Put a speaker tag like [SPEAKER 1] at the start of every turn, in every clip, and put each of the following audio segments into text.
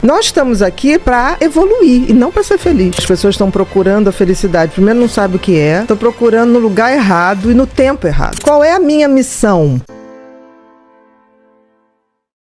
[SPEAKER 1] Nós estamos aqui para evoluir e não para ser feliz. As pessoas estão procurando a felicidade. Primeiro, não sabem o que é. Estão procurando no lugar errado e no tempo errado. Qual é a minha missão?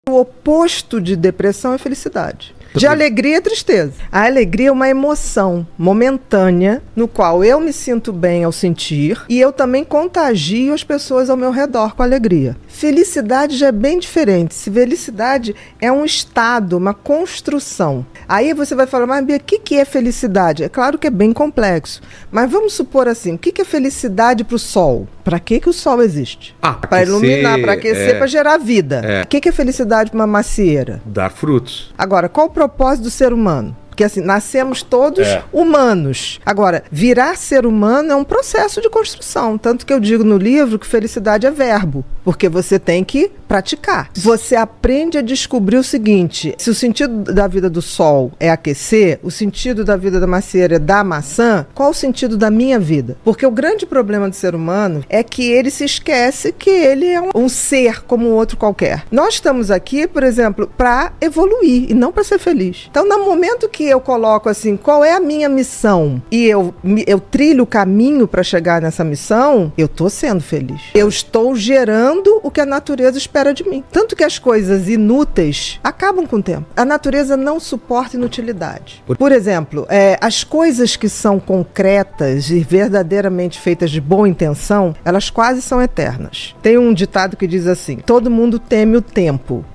[SPEAKER 1] O oposto de depressão é felicidade. De alegria é tristeza. A alegria é uma emoção momentânea no qual eu me sinto bem ao sentir e eu também contagio as pessoas ao meu redor com alegria. Felicidade já é bem diferente. Felicidade é um estado, uma construção. Aí você vai falar, mas Bia, o que é felicidade? É claro que é bem complexo. Mas vamos supor assim, o que é felicidade para o sol? Para que o sol existe? Para iluminar, para aquecer, para gerar vida. O que é felicidade para uma macieira?
[SPEAKER 2] Dar frutos.
[SPEAKER 1] Agora, qual o propósito do ser humano? Porque assim, nascemos todos humanos. Agora, virar ser humano é um processo de construção. Tanto que eu digo no livro que felicidade é verbo. Porque você tem que praticar. Você aprende a descobrir o seguinte: se o sentido da vida do sol é aquecer, o sentido da vida da macieira é dar maçã, qual o sentido da minha vida? Porque o grande problema do ser humano é que ele se esquece que ele é um ser como o outro qualquer. Nós estamos aqui, por exemplo, para evoluir e não para ser feliz. Então, no momento que eu coloco assim, qual é a minha missão? E eu trilho o caminho para chegar nessa missão, eu estou sendo feliz. Eu estou gerando o que a natureza espera de mim. Tanto que as coisas inúteis acabam com o tempo. A natureza não suporta inutilidade. Por exemplo, as coisas que são concretas e verdadeiramente feitas de boa intenção, elas quase são eternas. Tem um ditado que diz assim: todo mundo teme o tempo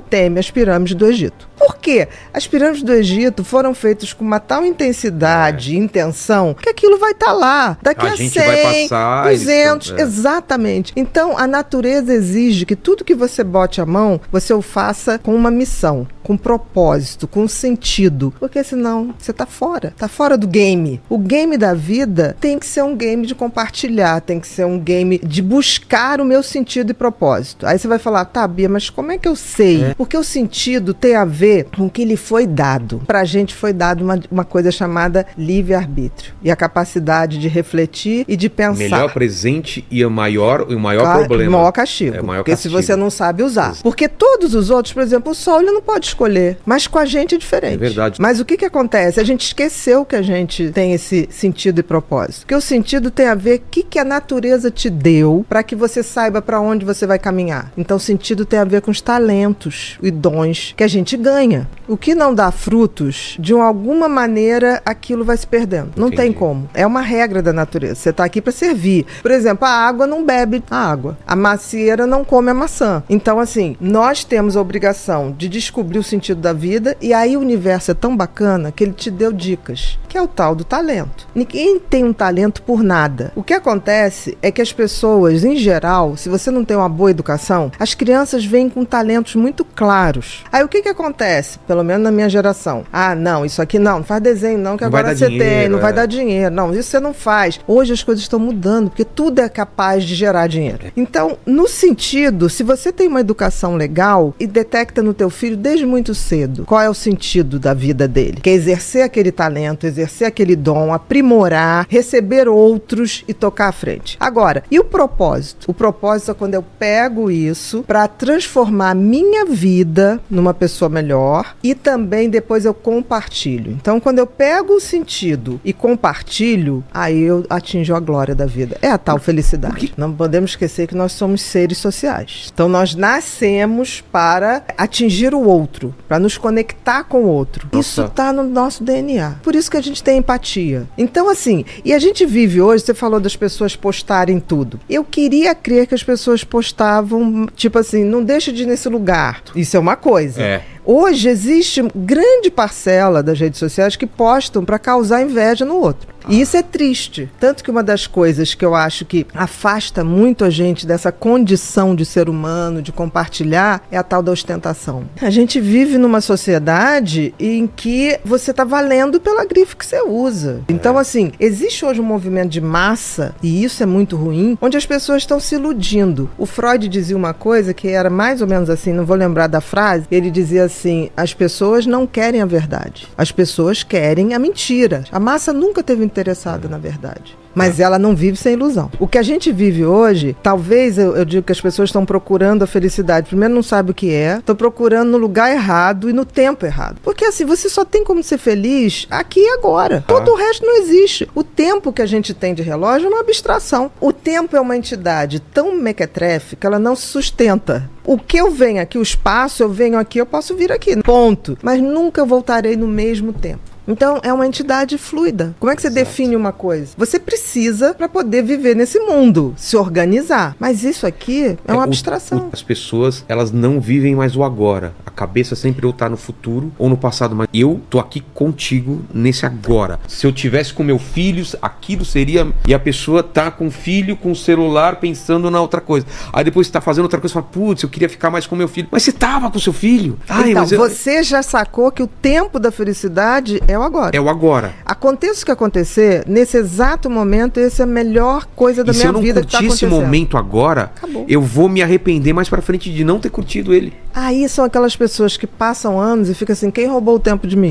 [SPEAKER 1] teme as pirâmides do Egito. Por quê? As pirâmides do Egito foram feitas com uma tal intensidade e intenção que aquilo vai estar lá. Daqui a 100,
[SPEAKER 2] vai passar,
[SPEAKER 1] 200, exatamente. Então, a natureza exige que tudo que você bote a mão, você o faça com uma missão, com propósito, com sentido. Porque senão, você está fora. Está fora do game. O game da vida tem que ser um game de compartilhar, tem que ser um game de buscar o meu sentido e propósito. Aí você vai falar, tá, Bia, mas como é que eu sei? Porque o sentido tem a ver com o que lhe foi dado. Pra gente foi dado uma coisa chamada livre-arbítrio. E a capacidade de refletir e de pensar.
[SPEAKER 2] Melhor presente e o maior problema.
[SPEAKER 1] O maior castigo. Porque se você não sabe usar. Porque todos os outros, por exemplo, o sol, ele não pode escolher. Mas com a gente é diferente.
[SPEAKER 2] É verdade.
[SPEAKER 1] Mas o que acontece? A gente esqueceu que a gente tem esse sentido e propósito. Porque o sentido tem a ver com o que a natureza te deu para que você saiba para onde você vai caminhar. Então o sentido tem a ver com os talentos e dons que a gente ganha. O que não dá frutos, de alguma maneira, aquilo vai se perdendo. Não tem como. É uma regra da natureza. Você está aqui para servir. Por exemplo, a água não bebe a água. A macieira não come a maçã. Então, assim, nós temos a obrigação de descobrir o sentido da vida, e aí o universo é tão bacana que ele te deu dicas, que é o tal do talento. Ninguém tem um talento por nada. O que acontece é que as pessoas, em geral, se você não tem uma boa educação, as crianças vêm com talentos muito claros. Aí o que acontece? Pelo menos na minha geração. Não, isso aqui não faz desenho não, que não agora você tem, não vai dar dinheiro. Não, isso você não faz. Hoje as coisas estão mudando, porque tudo é capaz de gerar dinheiro. Então, no sentido, se você tem uma educação legal e detecta no teu filho desde muito cedo qual é o sentido da vida dele, que é exercer aquele talento, exercer aquele dom, aprimorar, receber outros e tocar à frente. Agora, e o propósito? O propósito é quando eu pego isso para transformar a minha vida numa pessoa melhor e também depois eu compartilho. Então, quando eu pego o sentido e compartilho, aí eu atinjo a glória da vida. É a tal felicidade. Não podemos esquecer que nós somos seres sociais. Então, nós nascemos para atingir o outro, para nos conectar com o outro. Nossa. Isso está no nosso DNA. Por isso que a gente tem empatia. Então, assim, e a gente vive hoje, você falou das pessoas postarem tudo. Eu queria crer que as pessoas postavam, tipo assim, não deixa de ir nesse lugar. Isso é uma coisa. Hoje existe grande parcela das redes sociais que postam para causar inveja no outro. E isso é triste. Tanto que uma das coisas que eu acho que afasta muito a gente dessa condição de ser humano, de compartilhar, é a tal da ostentação. A gente vive numa sociedade em que você está valendo pela grife que você usa. Então, assim, existe hoje um movimento de massa, e isso é muito ruim, onde as pessoas estão se iludindo. O Freud dizia uma coisa que era mais ou menos assim, não vou lembrar da frase, ele dizia assim, as pessoas não querem a verdade, as pessoas querem a mentira. A massa nunca teve interessada na verdade. mas ela não vive sem ilusão. O que a gente vive hoje, talvez eu digo que as pessoas estão procurando a felicidade. Primeiro, não sabe o que é, estão procurando no lugar errado e no tempo errado. Porque assim, você só tem como ser feliz aqui e agora. Todo o resto não existe. O tempo que a gente tem de relógio é uma abstração. O tempo é uma entidade tão mequetrefe que ela não se sustenta. O que eu venho aqui, o espaço, eu venho aqui, eu posso vir aqui, ponto. Mas nunca voltarei no mesmo tempo. Então, é uma entidade fluida. Como é que você define uma coisa? Você precisa para poder viver nesse mundo, se organizar. Mas isso aqui é uma abstração.
[SPEAKER 2] As pessoas, elas não vivem mais o agora. A cabeça sempre ou tá no futuro ou no passado. Mas eu tô aqui contigo nesse agora. Se eu tivesse com meu filho, aquilo seria... E a pessoa tá com o filho, com o celular, pensando na outra coisa. Aí depois você tá fazendo outra coisa, fala, putz, eu queria ficar mais com meu filho. Mas você tava com seu filho. Ai,
[SPEAKER 1] então,
[SPEAKER 2] mas
[SPEAKER 1] você já sacou que o tempo da felicidade é o agora.
[SPEAKER 2] É o agora.
[SPEAKER 1] Aconteça o que acontecer, nesse exato momento, essa é a melhor coisa da minha vida que tá acontecendo. Se eu não curtir esse momento
[SPEAKER 2] agora, acabou. Eu vou me arrepender mais pra frente de não ter curtido ele.
[SPEAKER 1] Aí são aquelas pessoas que passam anos e ficam assim, quem roubou o tempo de mim?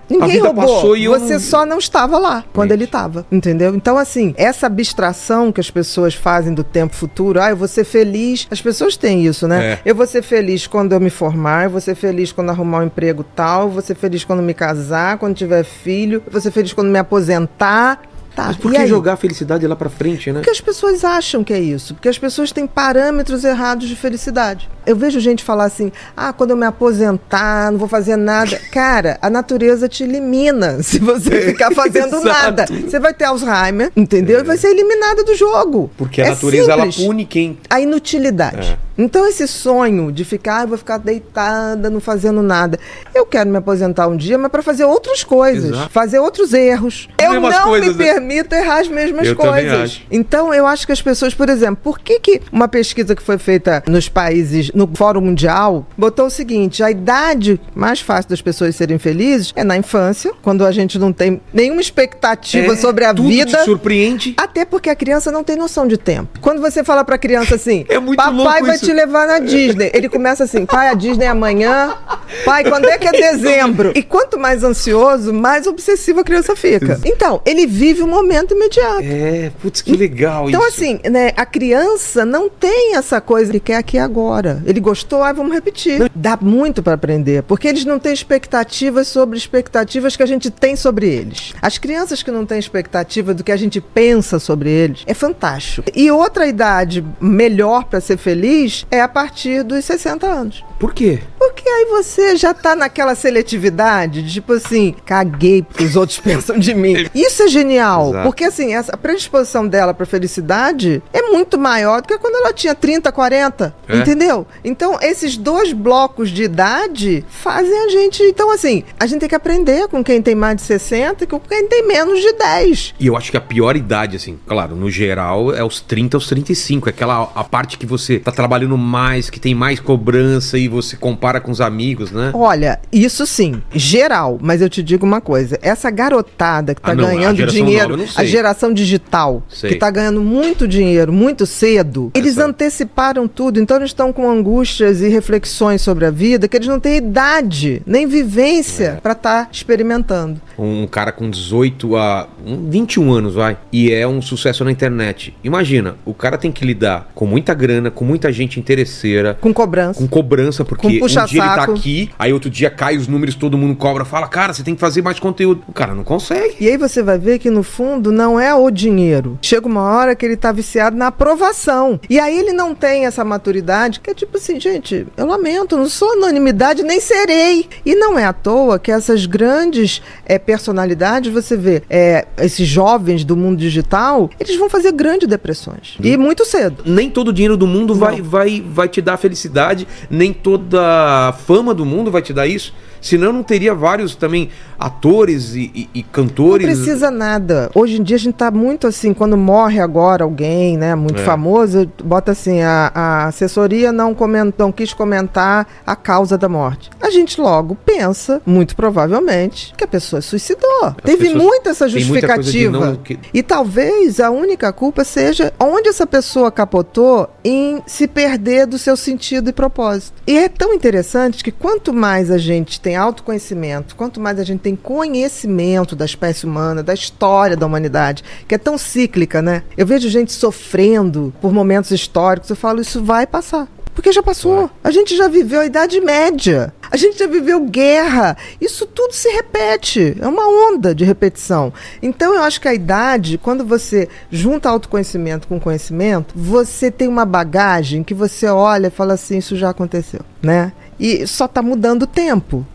[SPEAKER 1] Ninguém roubou.
[SPEAKER 2] Passou e
[SPEAKER 1] você só não estava lá quando ele estava, entendeu? Então assim, essa abstração que as pessoas fazem do tempo futuro, eu vou ser feliz, as pessoas têm isso, né? Eu vou ser feliz quando eu me formar, eu vou ser feliz quando arrumar um emprego tal, eu vou ser feliz quando me casar, quando tiver filho, eu vou ser feliz quando me aposentar. Tá,
[SPEAKER 2] mas por que jogar a felicidade lá pra frente, né?
[SPEAKER 1] Porque as pessoas acham que é isso. Porque as pessoas têm parâmetros errados de felicidade. Eu vejo gente falar assim, quando eu me aposentar, não vou fazer nada. Cara, a natureza te elimina se você ficar fazendo nada. Você vai ter Alzheimer, entendeu? E vai ser eliminada do jogo.
[SPEAKER 2] Porque a natureza, ela pune quem...
[SPEAKER 1] A inutilidade. Então esse sonho de ficar, eu vou ficar deitada, não fazendo nada. Eu quero me aposentar um dia, mas para fazer outras coisas. Exato. Fazer outros erros. Eu não me permito errar as mesmas coisas. Então eu acho que as pessoas, por exemplo, por que uma pesquisa que foi feita nos países, no Fórum Mundial, botou o seguinte, a idade mais fácil das pessoas serem felizes é na infância, quando a gente não tem nenhuma expectativa sobre a vida.
[SPEAKER 2] Tudo te surpreende.
[SPEAKER 1] Até porque a criança não tem noção de tempo. Quando você fala pra criança assim,
[SPEAKER 2] papai
[SPEAKER 1] vai te levar na Disney. Ele começa assim, pai, a Disney é amanhã. Pai, quando é que é dezembro? E quanto mais ansioso, mais obsessivo a criança fica. Então, ele vive o momento imediato.
[SPEAKER 2] Putz, que legal
[SPEAKER 1] então,
[SPEAKER 2] isso.
[SPEAKER 1] Então, assim, né, a criança não tem essa coisa que quer aqui agora. Ele gostou, vamos repetir. Não. Dá muito para aprender, porque eles não têm expectativas sobre expectativas que a gente tem sobre eles. As crianças que não têm expectativa do que a gente pensa sobre eles, é fantástico. E outra idade melhor para ser feliz é a partir dos 60 anos.
[SPEAKER 2] Por quê?
[SPEAKER 1] Porque aí você já tá naquela seletividade, de, tipo assim, caguei porque os outros pensam de mim. Isso é genial, porque assim, a predisposição dela pra felicidade é muito maior do que quando ela tinha 30, 40, entendeu? Então, esses dois blocos de idade fazem a gente... Então, assim, a gente tem que aprender com quem tem mais de 60 e com quem tem menos de 10.
[SPEAKER 2] E eu acho que a pior idade, assim, claro, no geral, é os 30 aos 35. Aquela a parte que você tá trabalhando mais, que tem mais cobrança e você compara com os amigos, né?
[SPEAKER 1] Olha, isso sim, geral, mas eu te digo uma coisa, essa garotada que tá ganhando dinheiro, a geração digital, que tá ganhando muito dinheiro, muito cedo, eles anteciparam tudo, então eles estão com angústias e reflexões sobre a vida que eles não têm idade, nem vivência pra estar experimentando.
[SPEAKER 2] Um cara com 18 a 21 anos, e é um sucesso na internet. Imagina, o cara tem que lidar com muita grana, com muita gente interesseira.
[SPEAKER 1] Com cobrança,
[SPEAKER 2] porque um dia ele tá aqui, aí outro dia cai os números, todo mundo cobra, fala, cara, você tem que fazer mais conteúdo. O cara não consegue.
[SPEAKER 1] E aí você vai ver que no fundo não é o dinheiro. Chega uma hora que ele tá viciado na aprovação. E aí ele não tem essa maturidade, que é tipo assim, gente, eu lamento, não sou anonimidade, nem serei. E não é à toa que essas grandes personalidades, você vê, esses jovens do mundo digital, eles vão fazer grandes depressões. E muito cedo.
[SPEAKER 2] Nem todo o dinheiro do mundo vai te dar felicidade, nem toda a fama do mundo vai te dar isso. Senão não teria vários também atores e cantores.
[SPEAKER 1] Não precisa nada. Hoje em dia a gente tá muito assim, quando morre agora alguém, né, muito famoso, bota assim, a assessoria não quis comentar a causa da morte. A gente logo pensa, muito provavelmente, que a pessoa suicidou. Teve muito essa justificativa. E talvez a única culpa seja onde essa pessoa capotou em se perder do seu sentido e propósito. E é tão interessante que quanto mais a gente tem autoconhecimento, quanto mais a gente tem conhecimento da espécie humana, da história da humanidade, que é tão cíclica, né? Eu vejo gente sofrendo por momentos históricos, eu falo, isso vai passar. Porque já passou. A gente já viveu a Idade Média. A gente já viveu guerra. Isso tudo se repete. É uma onda de repetição. Então, eu acho que a idade, quando você junta autoconhecimento com conhecimento, você tem uma bagagem que você olha e fala assim, isso já aconteceu, né? E só está mudando o tempo.